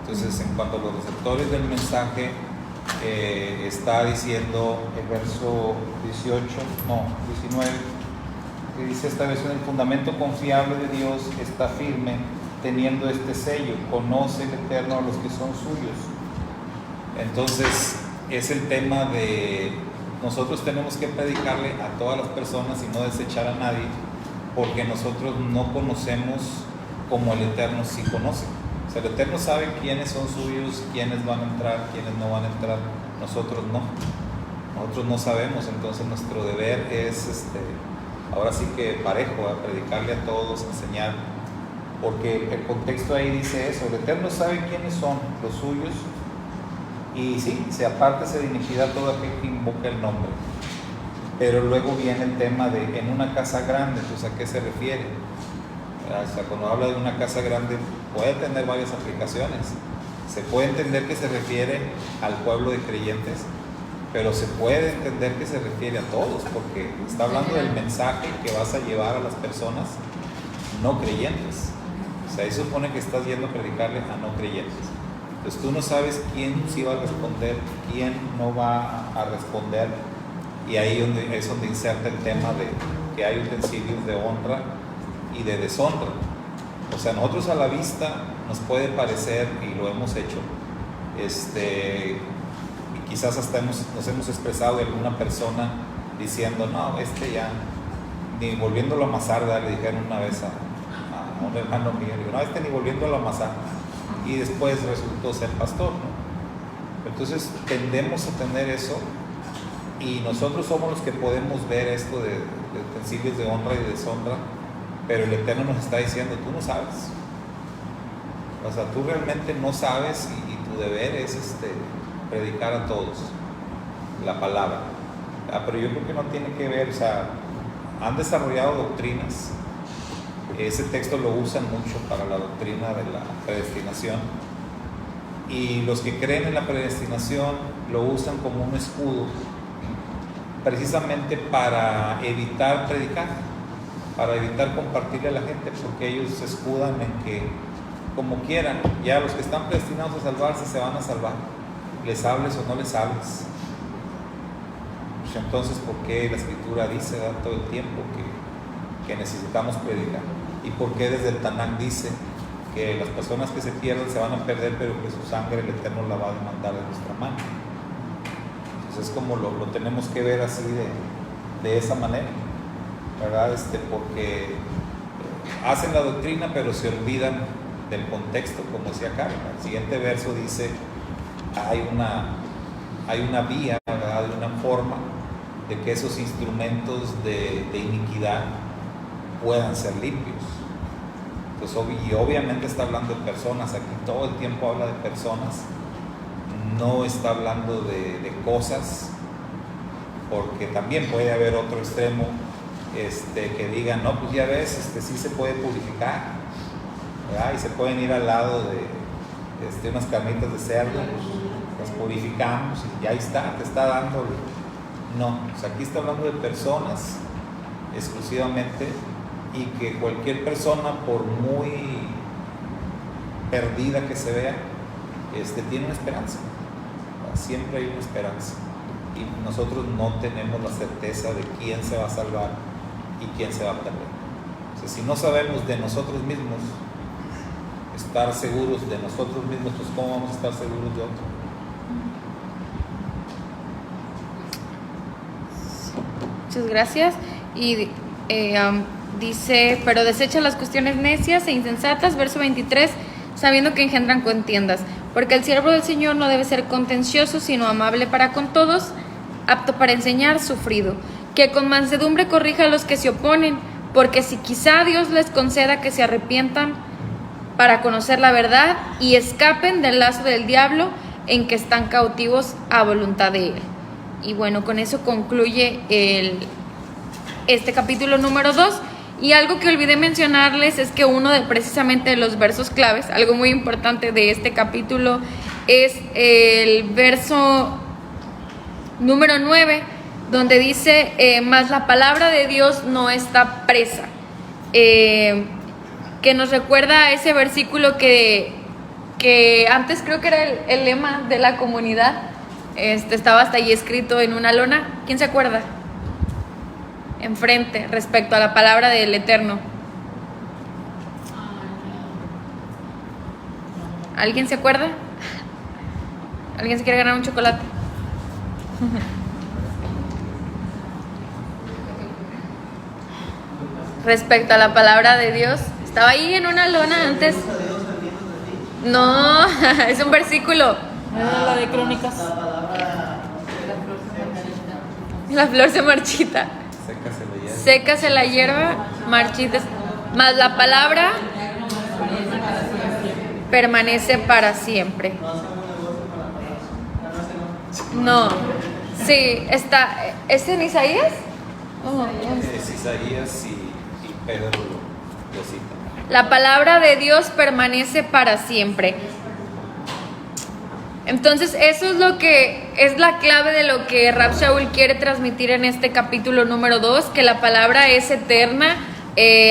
Entonces, en cuanto a los receptores del mensaje, está diciendo el verso 19, que dice esta versión: el fundamento confiable de Dios está firme, teniendo este sello: conoce el Eterno a los que son suyos. Entonces es el tema de nosotros tenemos que predicarle a todas las personas y no desechar a nadie, porque nosotros no conocemos como el Eterno sí conoce. O sea, el Eterno sabe quiénes son suyos, quiénes van a entrar, quiénes no van a entrar. Nosotros no. Nosotros no sabemos. Entonces nuestro deber es ahora sí que parejo, a predicarle a todos, enseñar, porque el contexto ahí dice eso: el Eterno sabe quiénes son los suyos, y sí, se apártese de iniquidad todo aquel que invoca el nombre. Pero luego viene el tema de en una casa grande. Entonces, ¿a qué se refiere? O sea, cuando habla de una casa grande puede tener varias aplicaciones. Se puede entender que se refiere al pueblo de creyentes, pero se puede entender que se refiere a todos, porque está hablando del mensaje que vas a llevar a las personas no creyentes. O sea, ahí se supone que estás yendo a predicarle a no creyentes. Entonces tú no sabes quién sí va a responder, quién no va a responder, y ahí es donde inserta el tema de que hay utensilios de honra y de deshonra. O sea, nosotros a la vista nos puede parecer, y lo hemos hecho, y quizás hasta nos hemos expresado de alguna persona diciendo: no, ya, ni volviéndolo a amasar, le dijeron una vez a un hermano mío, digo: no, ni volviéndolo a amasar, y después resultó ser pastor, ¿no? Entonces tendemos a tener eso, y nosotros somos los que podemos ver esto de utensilios de honra y de deshonra, pero el Eterno nos está diciendo: tú no sabes. O sea, tú realmente no sabes, y tu deber es predicar a todos la palabra. Pero yo creo que no tiene que ver, o sea, han desarrollado doctrinas. Ese texto lo usan mucho para la doctrina de la predestinación, y los que creen en la predestinación lo usan como un escudo precisamente para evitar predicar, para evitar compartirle a la gente, porque ellos se escudan en que como quieran, ya los que están predestinados a salvarse se van a salvar, les hables o no les hables. Pues entonces, ¿por qué la Escritura dice todo el tiempo que necesitamos predicar? ¿Y por qué desde el Tanakh dice que las personas que se pierden se van a perder, pero que su sangre el Eterno la va a demandar de nuestra mano? Entonces es como lo tenemos que ver así de esa manera, ¿verdad? Porque hacen la doctrina, pero se olvidan del contexto, como decía Carmen. El siguiente verso dice, hay una vía, ¿verdad? Hay una forma de que esos instrumentos de iniquidad puedan ser limpios. Entonces, y obviamente está hablando de personas, aquí todo el tiempo habla de personas, no está hablando de cosas, porque también puede haber otro extremo que digan, no, pues ya ves, sí se puede purificar, ¿verdad? Y se pueden ir al lado de unas carnitas de cerdo, pues, las purificamos y ya está, te está dando. No, pues aquí está hablando de personas exclusivamente, y que cualquier persona, por muy perdida que se vea, tiene una esperanza. Siempre hay una esperanza, y nosotros no tenemos la certeza de quién se va a salvar y quién se va a perder. O sea, si no sabemos de nosotros mismos, estar seguros de nosotros mismos, pues ¿cómo vamos a estar seguros de otro? Muchas gracias. Y dice, pero desecha las cuestiones necias e insensatas, verso 23, sabiendo que engendran contiendas, porque el siervo del Señor no debe ser contencioso, sino amable para con todos, apto para enseñar, sufrido, que con mansedumbre corrija a los que se oponen, porque si quizá Dios les conceda que se arrepientan para conocer la verdad y escapen del lazo del diablo en que están cautivos a voluntad de él. Y bueno, con eso concluye este capítulo número 2. Y algo que olvidé mencionarles es que uno de precisamente los versos claves, algo muy importante de este capítulo, es el verso número 9, donde dice, mas la palabra de Dios no está presa, que nos recuerda a ese versículo que antes creo que era el lema de la comunidad, estaba hasta ahí escrito en una lona. ¿Quién se acuerda? Enfrente, respecto a la palabra del Eterno. ¿Alguien se acuerda? ¿Alguien se quiere ganar un chocolate? Respecto a la palabra de Dios, estaba ahí en una lona antes. No, es un versículo. Era la de Crónicas. La flor se marchita. Sécase la hierba, marchita. Mas la palabra permanece para siempre. No. Sí, está. ¿Es en Isaías? Es Isaías y Pedro lo cita. La palabra de Dios permanece para siempre. Entonces eso es lo que es la clave de lo que Rav Shaul quiere transmitir en este capítulo número 2, que la palabra es eterna,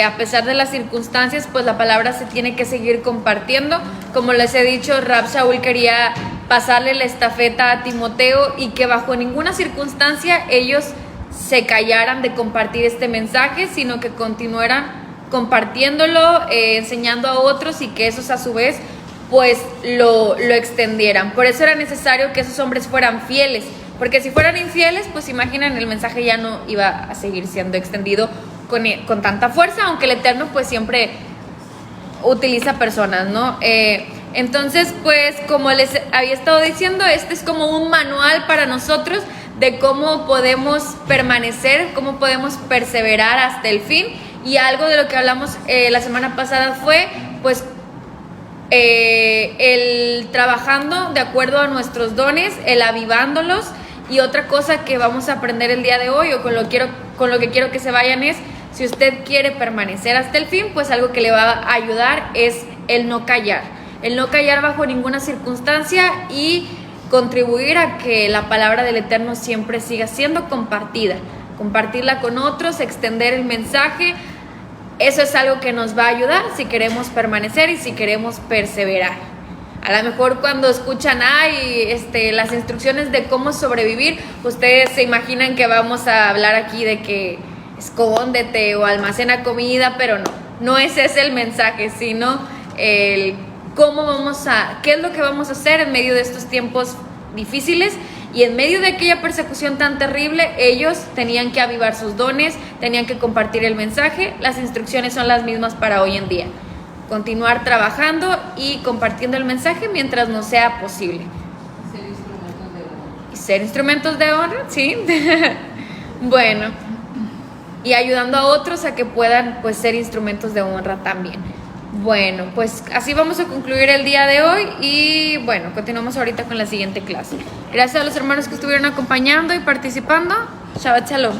a pesar de las circunstancias, pues la palabra se tiene que seguir compartiendo. Como les he dicho, Rav Shaul quería pasarle la estafeta a Timoteo y que bajo ninguna circunstancia ellos se callaran de compartir este mensaje, sino que continuaran compartiéndolo, enseñando a otros, y que esos a su vez pues lo extendieran. Por eso era necesario que esos hombres fueran fieles, porque si fueran infieles, pues imaginan, el mensaje ya no iba a seguir siendo extendido con tanta fuerza, aunque el Eterno pues siempre utiliza personas, ¿no? Entonces, pues como les había estado diciendo, este es como un manual para nosotros de cómo podemos permanecer, cómo podemos perseverar hasta el fin. Y algo de lo que hablamos la semana pasada fue pues el trabajando de acuerdo a nuestros dones, el avivándolos. Y otra cosa que vamos a aprender el día de hoy, o con lo que quiero que se vayan, es: si usted quiere permanecer hasta el fin, pues algo que le va a ayudar es el no callar bajo ninguna circunstancia, y contribuir a que la palabra del Eterno siempre siga siendo compartirla con otros, extender el mensaje. Eso es algo que nos va a ayudar si queremos permanecer y si queremos perseverar. A lo mejor cuando escuchan las instrucciones de cómo sobrevivir, ustedes se imaginan que vamos a hablar aquí de que escóndete o almacena comida, pero no ese es el mensaje, sino el qué es lo que vamos a hacer en medio de estos tiempos difíciles. Y en medio de aquella persecución tan terrible, ellos tenían que avivar sus dones, tenían que compartir el mensaje. Las instrucciones son las mismas para hoy en día. Continuar trabajando y compartiendo el mensaje mientras nos sea posible. Ser instrumentos de honra, sí. Bueno, y ayudando a otros a que puedan pues ser instrumentos de honra también. Bueno, pues así vamos a concluir el día de hoy y bueno, continuamos ahorita con la siguiente clase. Gracias a los hermanos que estuvieron acompañando y participando. Shabbat Shalom.